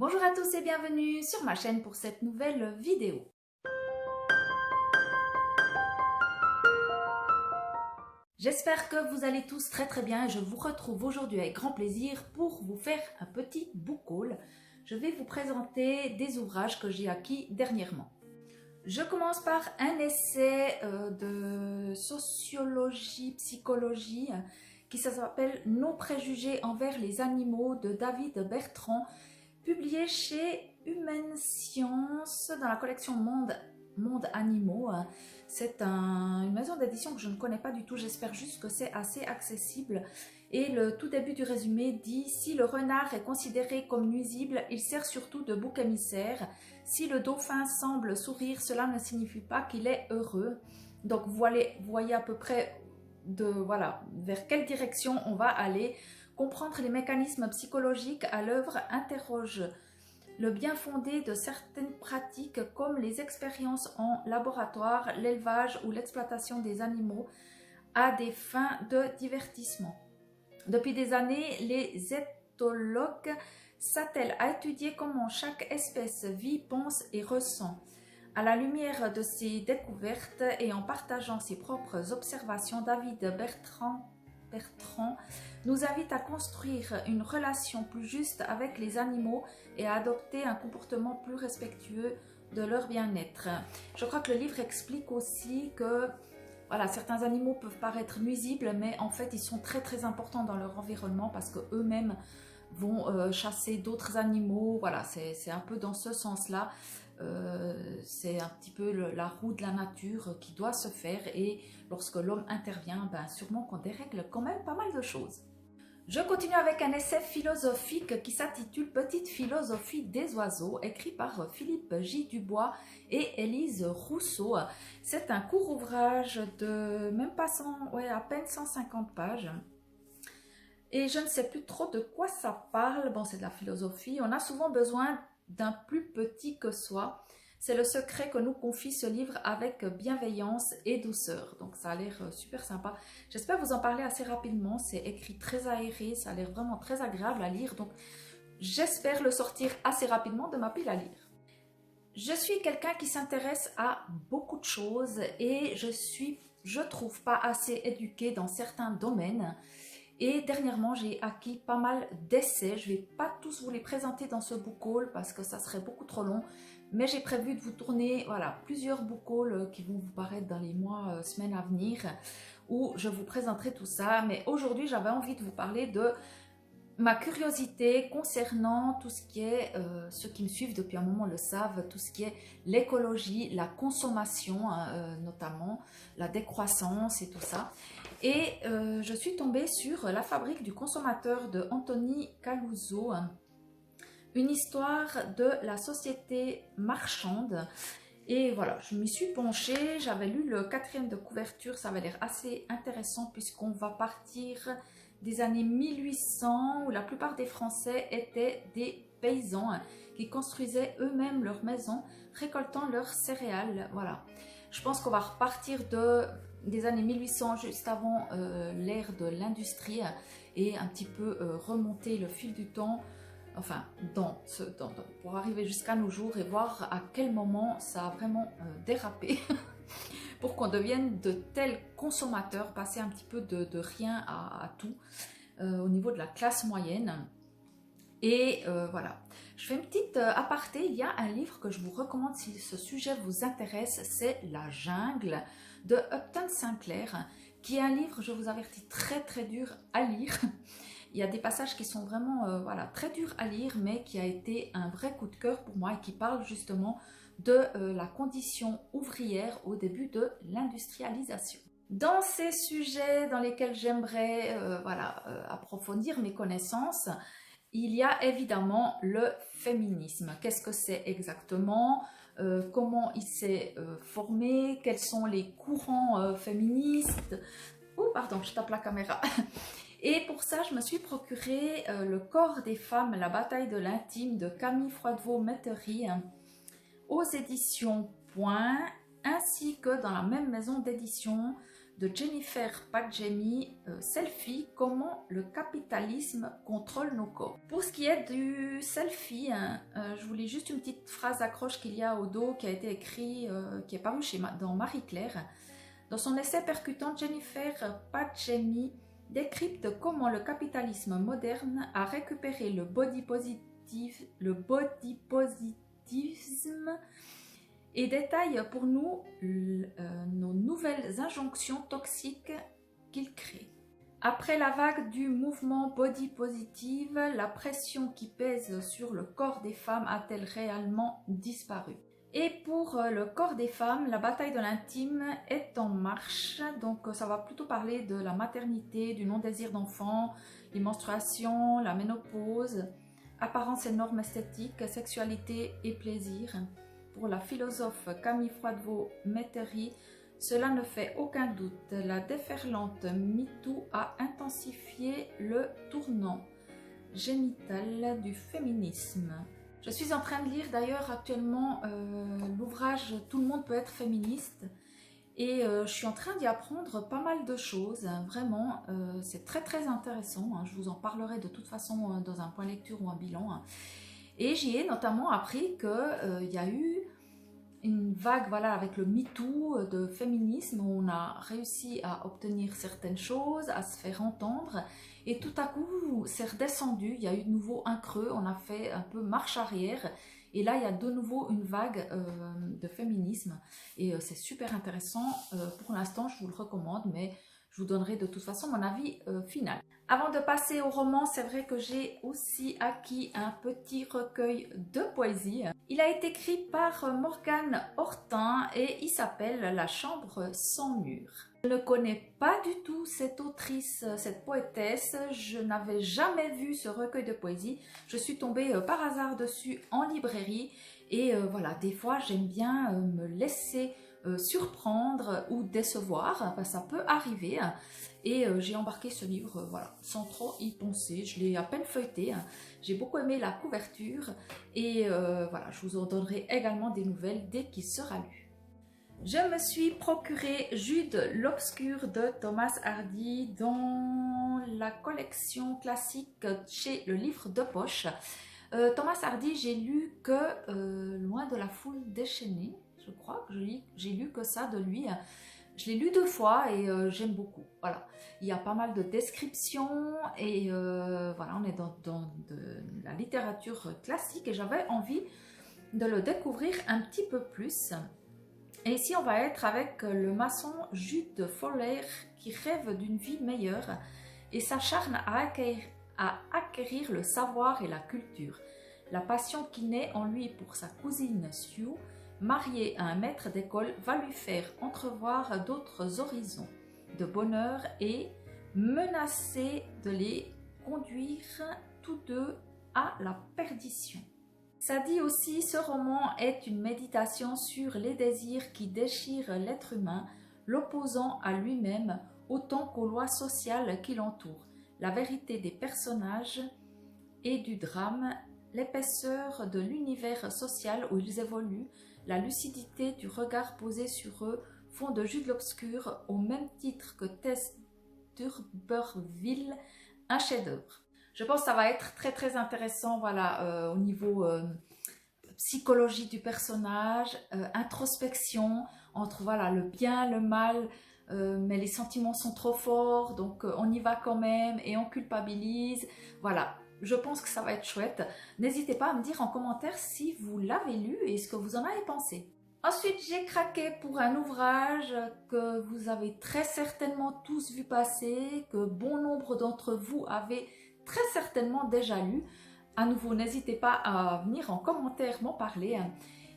Bonjour à tous et bienvenue sur ma chaîne pour cette nouvelle vidéo. J'espère que vous allez tous très bien et je vous retrouve aujourd'hui avec grand plaisir pour vous faire un petit book haul. Je vais vous présenter des ouvrages que j'ai acquis dernièrement. Je commence par un essai de sociologie, psychologie qui s'appelle « Nos préjugés envers les animaux » de David Bertrand, publié chez Humaine Science dans la collection Monde Animaux. C'est une maison d'édition que je ne connais pas du tout, j'espère juste que c'est assez accessible. Et le tout début du résumé dit « Si le renard est considéré comme nuisible, il sert surtout de bouc émissaire. Si le dauphin semble sourire, cela ne signifie pas qu'il est heureux. » Donc vous voyez à peu près vers quelle direction on va aller. Comprendre les mécanismes psychologiques à l'œuvre interroge le bien fondé de certaines pratiques comme les expériences en laboratoire, l'élevage ou l'exploitation des animaux à des fins de divertissement. Depuis des années, les éthologues s'attellent à étudier comment chaque espèce vit, pense et ressent. À la lumière de ces découvertes et en partageant ses propres observations, David Bertrand nous invite à construire une relation plus juste avec les animaux et à adopter un comportement plus respectueux de leur bien-être. Je crois que le livre explique aussi que certains animaux peuvent paraître nuisibles, mais en fait ils sont très importants dans leur environnement parce qu'eux-mêmes vont chasser d'autres animaux. Voilà, c'est un peu dans ce sens-là. C'est un petit peu la roue de la nature qui doit se faire, et lorsque l'homme intervient, sûrement qu'on dérègle quand même pas mal de choses. Je continue avec un essai philosophique qui s'intitule « Petite philosophie des oiseaux » écrit par Philippe J. Dubois et Élise Rousseau. C'est un court ouvrage de même pas à peine 150 pages. Et je ne sais plus trop de quoi ça parle. Bon, c'est de la philosophie. On a souvent besoin d'un plus petit que soi. C'est le secret que nous confie ce livre avec bienveillance et douceur. Donc ça a l'air super sympa. J'espère vous en parler assez rapidement. C'est écrit très aéré. Ça a l'air vraiment très agréable à lire. Donc j'espère le sortir assez rapidement de ma pile à lire. Je suis quelqu'un qui s'intéresse à beaucoup de choses et je trouve pas assez éduquée dans certains domaines. Et dernièrement, j'ai acquis pas mal d'essais. Je ne vais pas tous vous les présenter dans ce book haul parce que ça serait beaucoup trop long. Mais j'ai prévu de vous tourner plusieurs book hauls qui vont vous paraître dans les mois, semaines à venir, où je vous présenterai tout ça. Mais aujourd'hui, j'avais envie de vous parler de ma curiosité concernant tout ce qui est, ceux qui me suivent depuis un moment le savent, tout ce qui est l'écologie, la consommation, notamment la décroissance et tout ça. Et je suis tombée sur La fabrique du consommateur de Anthony Caluso, une histoire de la société marchande. Et voilà, je m'y suis penchée, j'avais lu le 4e de couverture, ça avait l'air assez intéressant puisqu'on va partir des années 1800 où la plupart des Français étaient des paysans qui construisaient eux-mêmes leurs maisons, récoltant leurs céréales. Voilà, je pense qu'on va repartir des années 1800, juste avant l'ère de l'industrie, et un petit peu remonter le fil du temps, enfin pour arriver jusqu'à nos jours et voir à quel moment ça a vraiment dérapé pour qu'on devienne de tels consommateurs, passer un petit peu de rien à tout au niveau de la classe moyenne. Et voilà, je fais une petite aparté. Il y a un livre que je vous recommande si ce sujet vous intéresse, c'est La Jungle de Upton Sinclair, qui est un livre, je vous avertis, très dur à lire. Il y a des passages qui sont vraiment très durs à lire, mais qui a été un vrai coup de cœur pour moi et qui parle justement de la condition ouvrière au début de l'industrialisation. Dans ces sujets dans lesquels j'aimerais approfondir mes connaissances, il y a évidemment le féminisme. Qu'est-ce que c'est exactement? Comment il s'est formé? Quels sont les courants féministes? Oh pardon, je tape la caméra. Et pour ça, je me suis procuré Le corps des femmes, la bataille de l'intime de Camille Froidevaux-Métairie aux éditions Point, ainsi que dans la même maison d'édition de Jennifer Padjemi, Selfie, comment le capitalisme contrôle nos corps. Pour ce qui est du selfie, je vous lis juste une petite phrase accroche qu'il y a au dos qui a été écrit, qui est paru dans Marie-Claire. Dans son essai percutant, Jennifer Padjemi décrypte comment le capitalisme moderne a récupéré le body positivisme et détaille pour nous nos nouvelles injonctions toxiques qu'il crée. Après la vague du mouvement body positive, la pression qui pèse sur le corps des femmes a-t-elle réellement disparu? Et pour le corps des femmes, la bataille de l'intime est en marche. Donc ça va plutôt parler de la maternité, du non-désir d'enfant, les menstruations, la ménopause, apparence et normes esthétiques, sexualité et plaisir. Pour la philosophe Camille Froidevaux-Métairie, cela ne fait aucun doute. La déferlante MeToo a intensifié le tournant génital du féminisme. Je suis en train de lire d'ailleurs actuellement l'ouvrage « Tout le monde peut être féministe » et je suis en train d'y apprendre pas mal de choses, vraiment, c'est très intéressant, je vous en parlerai de toute façon dans un point lecture ou un bilan. Et j'y ai notamment appris qu'il y a eu une vague, voilà, avec le MeToo de féminisme, où on a réussi à obtenir certaines choses, à se faire entendre, et tout à coup, c'est redescendu, il y a eu de nouveau un creux, on a fait un peu marche arrière, et là, il y a de nouveau une vague de féminisme, et c'est super intéressant. Pour l'instant, je vous le recommande, mais je vous donnerai de toute façon mon avis final. Avant de passer au roman, c'est vrai que j'ai aussi acquis un petit recueil de poésie. Il a été écrit par Morgane Hortin et il s'appelle La chambre sans mur. Je ne connais pas du tout cette autrice, cette poétesse. Je n'avais jamais vu ce recueil de poésie. Je suis tombée par hasard dessus en librairie. Et voilà, des fois j'aime bien me laisser surprendre ou décevoir, enfin, ça peut arriver, et j'ai embarqué ce livre, voilà, sans trop y penser. Je l'ai à peine feuilleté, j'ai beaucoup aimé la couverture, et voilà, je vous en donnerai également des nouvelles dès qu'il sera lu. Je me suis procuré Jude l'Obscur de Thomas Hardy dans la collection classique chez le livre de poche. Thomas Hardy, j'ai lu que Loin de la foule déchaînée. Je crois que j'ai lu que ça de lui. Je l'ai lu 2 fois et j'aime beaucoup. Voilà, il y a pas mal de descriptions et voilà, on est dans de la littérature classique et j'avais envie de le découvrir un petit peu plus. Et ici, on va être avec le maçon Jude Fowler qui rêve d'une vie meilleure et s'acharne à acquérir le savoir et la culture. La passion qui naît en lui pour sa cousine Sue, mariée à un maître d'école, va lui faire entrevoir d'autres horizons de bonheur et menacer de les conduire tous deux à la perdition. Ça dit aussi, ce roman est une méditation sur les désirs qui déchirent l'être humain, l'opposant à lui-même autant qu'aux lois sociales qui l'entourent, la vérité des personnages et du drame, l'épaisseur de l'univers social où ils évoluent, la lucidité du regard posé sur eux font de Jude l'Obscur, au même titre que Tess d'Urberville, un chef-d'œuvre. Je pense que ça va être très intéressant, voilà, au niveau psychologie du personnage, introspection entre voilà, le bien, le mal, mais les sentiments sont trop forts, donc on y va quand même et on culpabilise. Voilà, je pense que ça va être chouette. N'hésitez pas à me dire en commentaire si vous l'avez lu et ce que vous en avez pensé. Ensuite, j'ai craqué pour un ouvrage que vous avez très certainement tous vu passer, que bon nombre d'entre vous avez très certainement déjà lu. À nouveau, n'hésitez pas à venir en commentaire m'en parler.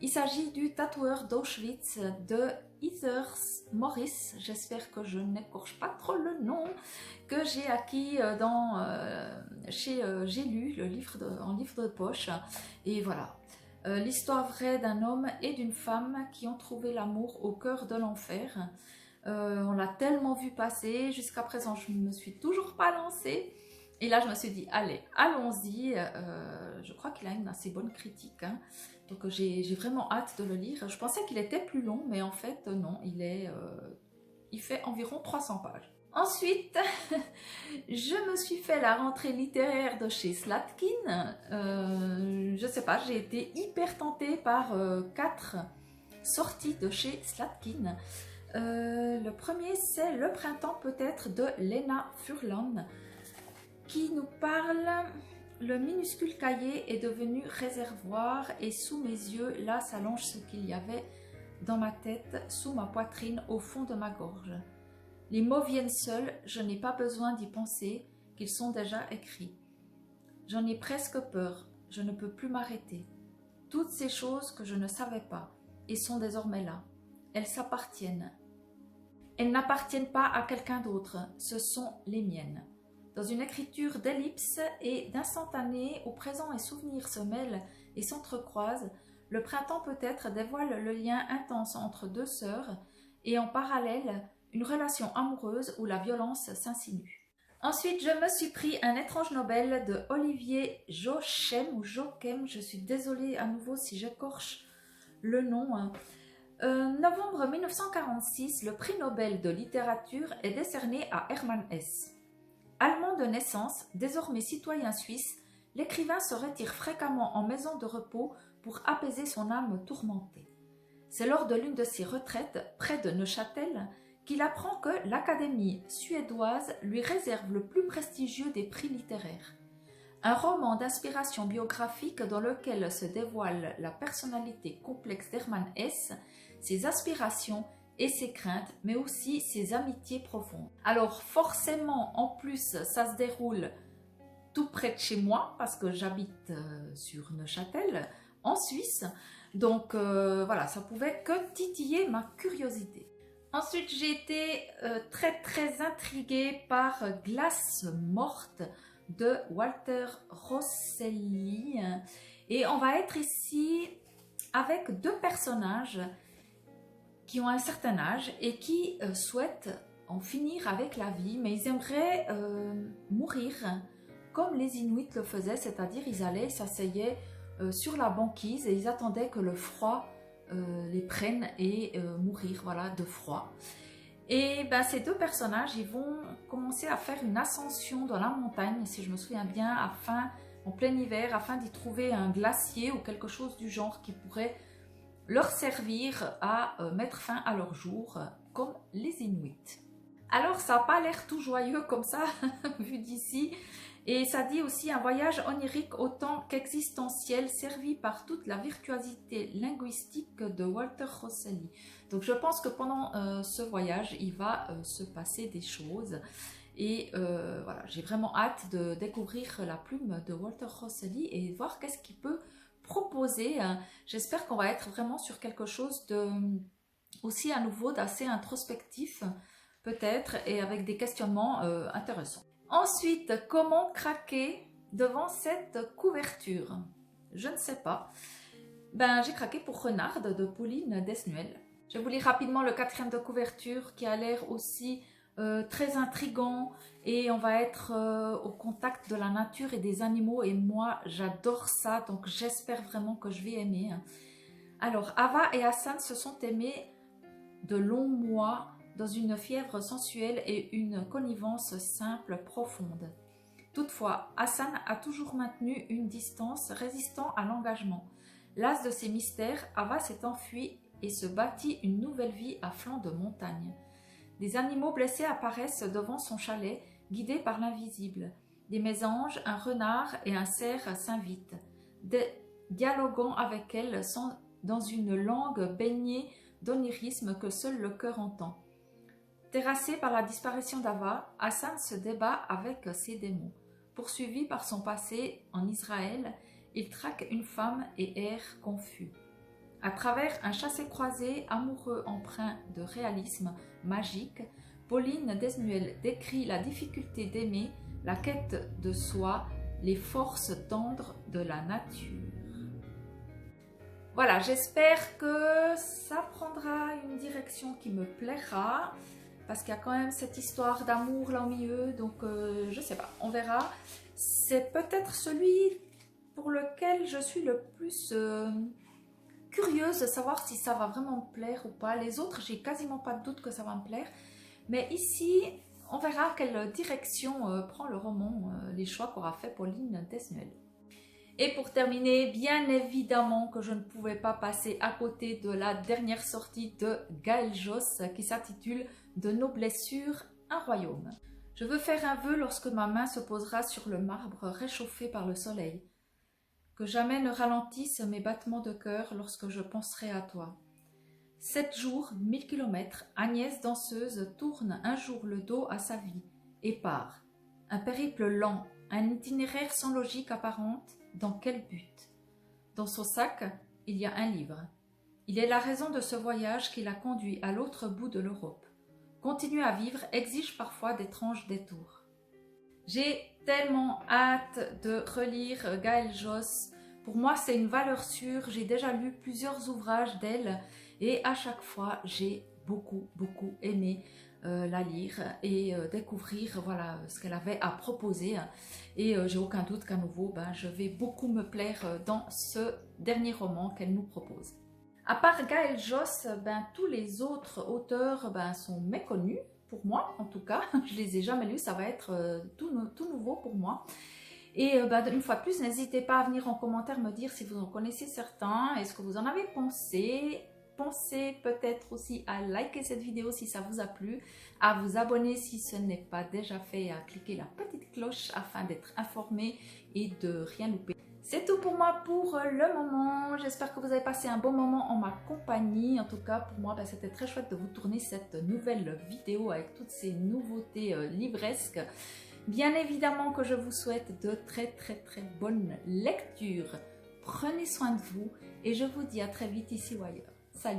Il s'agit du Tatoueur d'Auschwitz de Heather Morris, j'espère que je n'écorche pas trop le nom, que j'ai acquis chez J'ai lu, le livre en livre de poche. Et voilà, l'histoire vraie d'un homme et d'une femme qui ont trouvé l'amour au cœur de l'enfer. On l'a tellement vu passer, jusqu'à présent je ne me suis toujours pas lancée. Et là je me suis dit, allez, allons-y, je crois qu'il a une assez bonne critique, hein. Donc j'ai vraiment hâte de le lire. Je pensais qu'il était plus long, mais en fait non, il est il fait environ 300 pages. Ensuite, je me suis fait la rentrée littéraire de chez Slatkin. Je sais pas, j'ai été hyper tentée par 4 sorties de chez Slatkin. Le premier, c'est Le printemps peut-être de Lena Furlan, qui nous parle: le minuscule cahier est devenu réservoir et sous mes yeux, là s'allonge ce qu'il y avait dans ma tête, sous ma poitrine, au fond de ma gorge. Les mots viennent seuls, je n'ai pas besoin d'y penser, qu'ils sont déjà écrits. J'en ai presque peur, je ne peux plus m'arrêter. Toutes ces choses que je ne savais pas et sont désormais là. Elles s'appartiennent. Elles n'appartiennent pas à quelqu'un d'autre, ce sont les miennes. Dans une écriture d'ellipses et d'instantanés où présent et souvenir se mêlent et s'entrecroisent, le printemps peut-être dévoile le lien intense entre 2 sœurs et en parallèle, une relation amoureuse où la violence s'insinue. Ensuite, je me suis pris Un étrange Nobel de Olivier Jochem ou Joachim, je suis désolée à nouveau si j'écorche le nom. Novembre 1946, le prix Nobel de littérature est décerné à Hermann Hesse. Allemand de naissance, désormais citoyen suisse, l'écrivain se retire fréquemment en maison de repos pour apaiser son âme tourmentée. C'est lors de l'une de ses retraites, près de Neuchâtel, qu'il apprend que l'Académie suédoise lui réserve le plus prestigieux des prix littéraires. Un roman d'inspiration biographique dans lequel se dévoile la personnalité complexe d'Hermann Hesse, ses aspirations et ses craintes, mais aussi ses amitiés profondes. Alors forcément, en plus, ça se déroule tout près de chez moi, parce que j'habite sur Neuchâtel, en Suisse. Donc voilà, ça pouvait que titiller ma curiosité. Ensuite, j'ai été très intriguée par Glace morte de Walter Rosselli. Et on va être ici avec 2 personnages qui ont un certain âge et qui souhaitent en finir avec la vie, mais ils aimeraient mourir comme les Inuits le faisaient, c'est-à-dire ils allaient, s'asseyaient sur la banquise et ils attendaient que le froid les prennent et mourir, voilà, de froid. Et ben, ces 2 personnages, ils vont commencer à faire une ascension dans la montagne, si je me souviens bien, en plein hiver, afin d'y trouver un glacier ou quelque chose du genre qui pourrait leur servir à mettre fin à leur jour, comme les Inuits. Alors ça n'a pas l'air tout joyeux comme ça, vu d'ici. Et ça dit aussi un voyage onirique autant qu'existentiel, servi par toute la virtuosité linguistique de Walter Rosselli. Donc je pense que pendant ce voyage, il va se passer des choses. Et voilà, j'ai vraiment hâte de découvrir la plume de Walter Rosselli et voir qu'est-ce qu'il peut proposer. J'espère qu'on va être vraiment sur quelque chose de, aussi à nouveau d'assez introspectif, peut-être, et avec des questionnements intéressants. Ensuite, comment craquer devant cette couverture? Je ne sais pas. Ben, j'ai craqué pour Renarde de Pauline Desnuel. Je vous lis rapidement le 4e de couverture qui a l'air aussi très intriguant et on va être au contact de la nature et des animaux et moi j'adore ça, donc j'espère vraiment que je vais aimer. Alors, Ava et Hassan se sont aimés de longs mois dans une fièvre sensuelle et une connivence simple, profonde. Toutefois, Hassan a toujours maintenu une distance résistant à l'engagement. Las de ses mystères, Ava s'est enfuie et se bâtit une nouvelle vie à flanc de montagne. Des animaux blessés apparaissent devant son chalet, guidés par l'invisible. Des mésanges, un renard et un cerf s'invitent, dialoguant avec elle dans une langue baignée d'onirisme que seul le cœur entend. Terrassé par la disparition d'Ava, Hassan se débat avec ses démons. Poursuivi par son passé en Israël, il traque une femme et erre confus. À travers un chassé-croisé amoureux empreint de réalisme magique, Pauline Desnuel décrit la difficulté d'aimer, la quête de soi, les forces tendres de la nature. Voilà, j'espère que ça prendra une direction qui me plaira, parce qu'il y a quand même cette histoire d'amour là au milieu, donc je sais pas, on verra. C'est peut-être celui pour lequel je suis le plus curieuse de savoir si ça va vraiment me plaire ou pas. Les autres, j'ai quasiment pas de doute que ça va me plaire. Mais ici, on verra quelle direction prend le roman, les choix qu'aura fait Pauline Desnuel. Et pour terminer, bien évidemment que je ne pouvais pas passer à côté de la dernière sortie de Gaël Josse qui s'intitule « De nos blessures, un royaume ». Je veux faire un vœu lorsque ma main se posera sur le marbre réchauffé par le soleil. Que jamais ne ralentissent mes battements de cœur lorsque je penserai à toi. 7 jours, 1000 kilomètres, Agnès danseuse tourne un jour le dos à sa vie et part. Un périple lent, un itinéraire sans logique apparente. Dans quel but? Dans son sac, il y a un livre. Il est la raison de ce voyage qui l'a conduit à l'autre bout de l'Europe. Continuer à vivre exige parfois d'étranges détours. J'ai tellement hâte de relire Gaël Josse. Pour moi, c'est une valeur sûre. J'ai déjà lu plusieurs ouvrages d'elle et à chaque fois, j'ai beaucoup aimé la lire et découvrir voilà, ce qu'elle avait à proposer. Et j'ai aucun doute qu'à nouveau, je vais beaucoup me plaire dans ce dernier roman qu'elle nous propose. À part Gaël Josse, tous les autres auteurs sont méconnus, pour moi en tout cas. Je ne les ai jamais lus, ça va être tout nouveau pour moi. Et une fois de plus, n'hésitez pas à venir en commentaire me dire si vous en connaissez certains, est-ce que vous en avez pensé. Pensez peut-être aussi à liker cette vidéo si ça vous a plu, à vous abonner si ce n'est pas déjà fait et à cliquer la petite cloche afin d'être informé et de rien louper. C'est tout pour moi pour le moment. J'espère que vous avez passé un bon moment en ma compagnie. En tout cas, pour moi, c'était très chouette de vous tourner cette nouvelle vidéo avec toutes ces nouveautés livresques. Bien évidemment que je vous souhaite de très bonnes lectures. Prenez soin de vous et je vous dis à très vite ici ou ailleurs.